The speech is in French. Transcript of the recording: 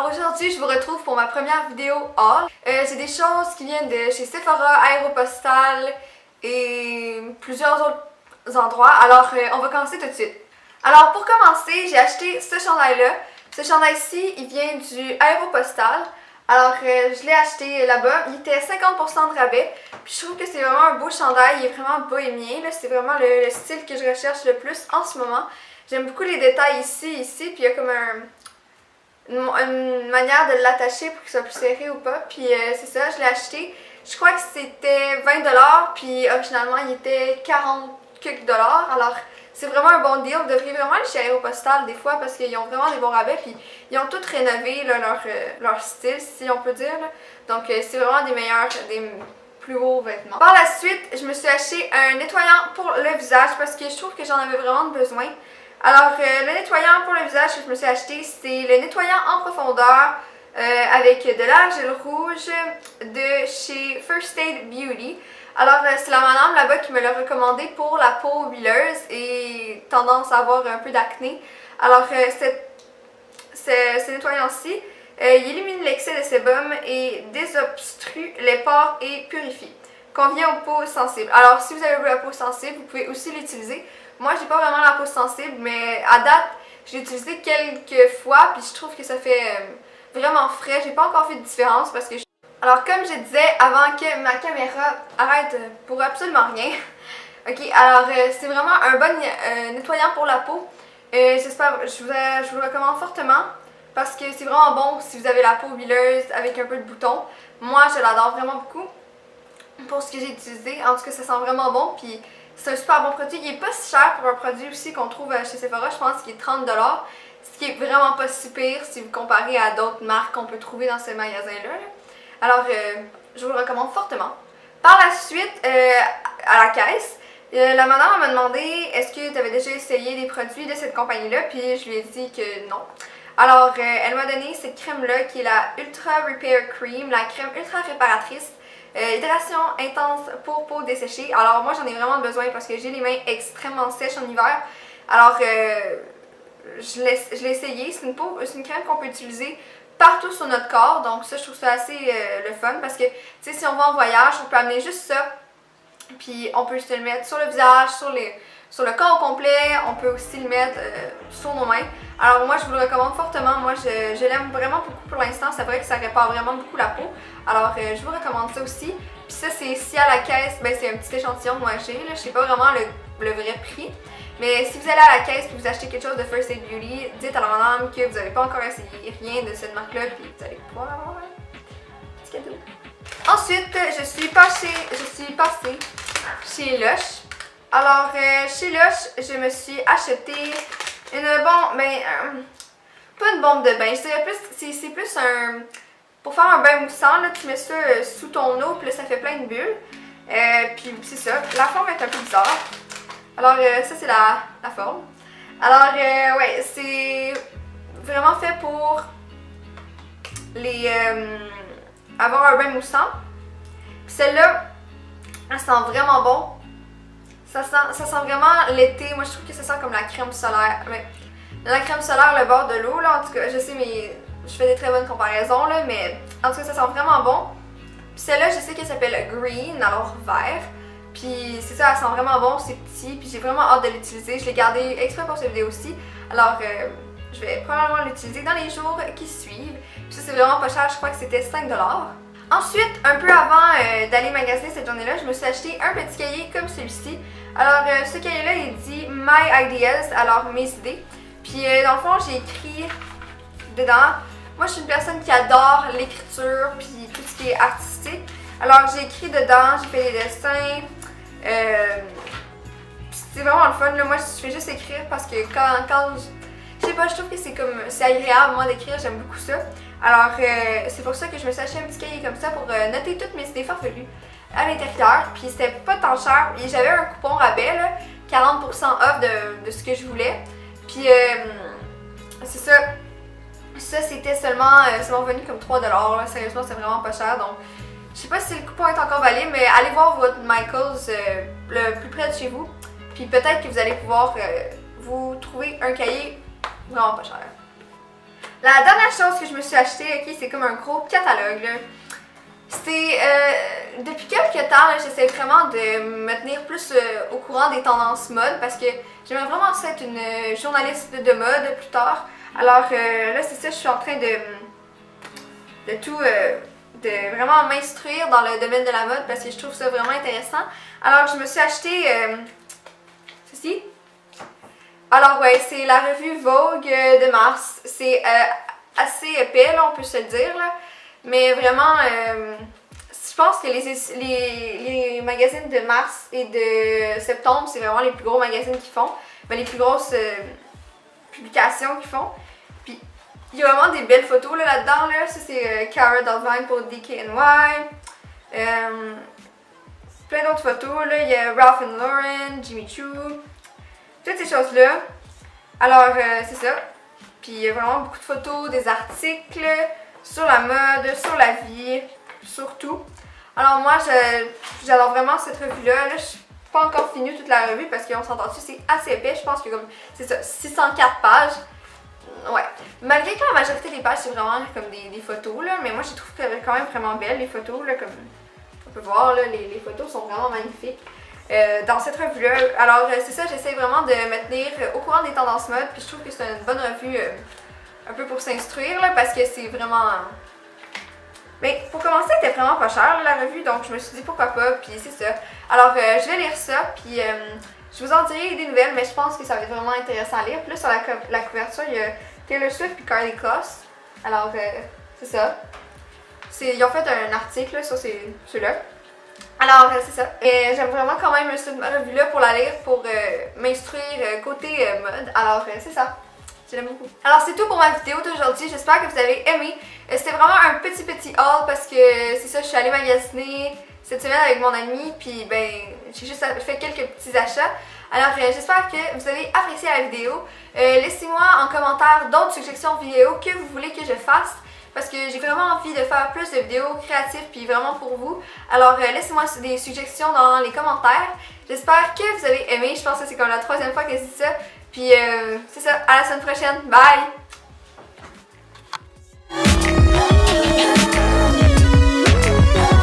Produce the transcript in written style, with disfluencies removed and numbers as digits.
Alors aujourd'hui, je vous retrouve pour ma première vidéo haul. C'est des choses qui viennent de chez Sephora, Aéropostale et plusieurs autres endroits. Alors on va commencer tout de suite. Alors pour commencer, j'ai acheté ce chandail-là. Ce chandail-ci, il vient du Aéropostale. Alors je l'ai acheté là-bas, il était 50% de rabais. Puis je trouve que c'est vraiment un beau chandail, il est vraiment bohémien. C'est vraiment le style que je recherche le plus en ce moment. J'aime beaucoup les détails ici, puis il y a comme une manière de l'attacher pour qu'il soit plus serré ou pas. Puis c'est ça, je l'ai acheté. Je crois que c'était 20$, puis originalement il était 40 quelques dollars. Alors c'est vraiment un bon deal. Vous devriez vraiment aller chez Aéropostale des fois parce qu'ils ont vraiment des bons rabais. Puis ils ont tout rénové là, leur style, si on peut dire. Là. Donc c'est vraiment des meilleurs, des plus beaux vêtements. Par la suite, je me suis acheté un nettoyant pour le visage parce que je trouve que j'en avais vraiment besoin. Alors, le nettoyant pour le visage que je me suis acheté, c'est le nettoyant en profondeur avec de l'argile rouge de chez First Aid Beauty. Alors, c'est la madame là-bas qui me l'a recommandé pour la peau huileuse et tendance à avoir un peu d'acné. Alors, ce nettoyant-ci, il élimine l'excès de sébum et désobstrue les pores et purifie. Convient aux peaux sensibles. Alors, si vous avez la peau sensible, vous pouvez aussi l'utiliser. Moi, j'ai pas vraiment la peau sensible, mais à date, j'ai utilisé quelques fois, puis je trouve que ça fait vraiment frais. J'ai pas encore fait de différence parce que Alors, comme je disais avant que ma caméra arrête pour absolument rien. Ok, alors c'est vraiment un bon nettoyant pour la peau. Je vous le recommande fortement parce que c'est vraiment bon si vous avez la peau huileuse avec un peu de boutons. Moi, je l'adore vraiment beaucoup pour ce que j'ai utilisé. En tout cas, ça sent vraiment bon, puis c'est un super bon produit. Il est pas si cher pour un produit aussi qu'on trouve chez Sephora. Je pense qu'il est 30$. Ce qui est vraiment pas si pire si vous comparez à d'autres marques qu'on peut trouver dans ce magasin-là. Alors, je vous le recommande fortement. Par la suite, à la caisse, la madame m'a demandé est-ce que tu avais déjà essayé des produits de cette compagnie-là, puis je lui ai dit que non. Alors, elle m'a donné cette crème-là qui est la Ultra Repair Cream, la crème ultra réparatrice. Hydration intense pour peau desséchée. Alors moi j'en ai vraiment besoin parce que j'ai les mains extrêmement sèches en hiver. Alors je l'ai essayé. C'est une crème qu'on peut utiliser partout sur notre corps. Donc ça je trouve ça assez le fun parce que tu sais si on va en voyage on peut amener juste ça. Puis on peut juste le mettre sur le visage, sur le corps au complet. On peut aussi le mettre sur nos mains. Alors moi je vous le recommande fortement, moi je l'aime vraiment beaucoup pour l'instant, c'est vrai que ça répare vraiment beaucoup la peau. Alors je vous recommande ça aussi. Puis ça c'est ici à la caisse, ben c'est un petit échantillon moi j'ai, je sais pas vraiment le vrai prix. Mais si vous allez à la caisse et vous achetez quelque chose de First Aid Beauty, dites à la madame que vous n'avez pas encore essayé rien de cette marque là, puis vous allez pouvoir avoir un petit cadeau. Ensuite je suis passée chez Lush. Alors chez Lush je me suis acheté pas une bombe de bain, je dirais plus, c'est plus un, pour faire un bain moussant, là, tu mets ça sous ton eau, puis là ça fait plein de bulles, puis c'est ça, la forme est un peu bizarre, alors ça c'est la forme, alors ouais, c'est vraiment fait pour avoir un bain moussant, puis celle-là, elle sent vraiment bon. Ça sent vraiment l'été. Moi, je trouve que ça sent comme la crème solaire. Mais la crème solaire, le bord de l'eau, là, en tout cas, je sais, mais je fais des très bonnes comparaisons, là, mais en tout cas, ça sent vraiment bon. Puis celle-là, je sais qu'elle s'appelle Green, alors vert. Puis c'est ça, elle sent vraiment bon, c'est petit, puis j'ai vraiment hâte de l'utiliser. Je l'ai gardé exprès pour cette vidéo aussi. Alors, je vais probablement l'utiliser dans les jours qui suivent. Puis ça, c'est vraiment pas cher, je crois que c'était 5$. Ensuite, un peu avant d'aller magasiner cette journée-là, je me suis acheté un petit cahier comme celui-ci. Alors, ce cahier-là, il dit My Ideas, alors mes idées. Puis, dans le fond, j'ai écrit dedans. Moi, je suis une personne qui adore l'écriture, puis tout ce qui est artistique. Alors, j'ai écrit dedans, j'ai fait des dessins. C'est vraiment le fun. Là. Moi, je fais juste écrire parce que quand je sais pas, je trouve que c'est agréable, moi, d'écrire, j'aime beaucoup ça. Alors, c'est pour ça que je me suis acheté un petit cahier comme ça pour noter toutes mes idées farfelues à l'intérieur. Puis c'était pas tant cher. Et j'avais un coupon rabais, là, 40% off de ce que je voulais. Puis c'est ça. Ça, c'était seulement venu comme 3$. Là. Sérieusement, c'est vraiment pas cher. Donc, je sais pas si le coupon est encore valide, mais allez voir votre Michaels le plus près de chez vous. Puis peut-être que vous allez pouvoir vous trouver un cahier vraiment pas cher. La dernière chose que je me suis acheté, ok, c'est comme un gros catalogue, là. C'est depuis quelques temps, j'essaie vraiment de me tenir plus au courant des tendances mode parce que j'aimerais vraiment être une journaliste de mode plus tard. Alors là, c'est ça, je suis en train de vraiment m'instruire dans le domaine de la mode parce que je trouve ça vraiment intéressant. Alors, je me suis acheté ceci. Alors, ouais, c'est la revue Vogue de mars. C'est assez épais, là, on peut se le dire, là. Mais vraiment, je pense que les magazines de mars et de septembre, c'est vraiment les plus gros magazines qu'ils font. Ben, les plus grosses publications qu'ils font. Puis, il y a vraiment des belles photos là-dedans. Là. Ça, c'est Cara Delevingne pour DKNY. Plein d'autres photos. Là. Il y a Ralph Lauren, Jimmy Choo. Toutes ces choses-là. Alors, c'est ça. Puis, il y a vraiment beaucoup de photos, des articles sur la mode, sur la vie, sur tout. Alors moi, j'adore vraiment cette revue-là. Là, je suis pas encore finie toute la revue parce qu'on s'entend dessus, c'est assez épais. Je pense que comme, c'est ça, 604 pages. Ouais. Malgré que la majorité des pages, c'est vraiment comme des photos, là. Mais moi, je trouve qu'elles sont quand même vraiment belles, les photos, là. Comme on peut voir, là, les photos sont vraiment magnifiques dans cette revue-là. Alors, c'est ça, j'essaie vraiment de me tenir au courant des tendances mode. Puis je trouve que c'est une bonne revue un peu pour s'instruire, là, parce que c'est vraiment... Mais pour commencer, elle était vraiment pas chère, la revue, donc je me suis dit pourquoi pas, puis c'est ça. Alors, je vais lire ça, puis je vous en dirai des nouvelles, mais je pense que ça va être vraiment intéressant à lire. Puis là, sur la couverture, il y a Taylor Swift et Carly Kloss. Alors, c'est ça. Ils ont fait un article sur ceux-là. Alors, c'est ça. Et j'aime vraiment quand même cette revue-là pour la lire, pour m'instruire côté mode. Alors, c'est ça. Je l'aime beaucoup. Alors c'est tout pour ma vidéo d'aujourd'hui, j'espère que vous avez aimé. C'était vraiment un petit haul parce que c'est ça, je suis allée magasiner cette semaine avec mon ami, puis ben j'ai juste fait quelques petits achats. Alors j'espère que vous avez apprécié la vidéo. Laissez-moi en commentaire d'autres suggestions vidéo que vous voulez que je fasse. Parce que j'ai vraiment envie de faire plus de vidéos créatives puis vraiment pour vous. Alors laissez-moi des suggestions dans les commentaires. J'espère que vous avez aimé, je pense que c'est comme la 3e fois que je dis ça. Puis c'est ça, à la semaine prochaine. Bye!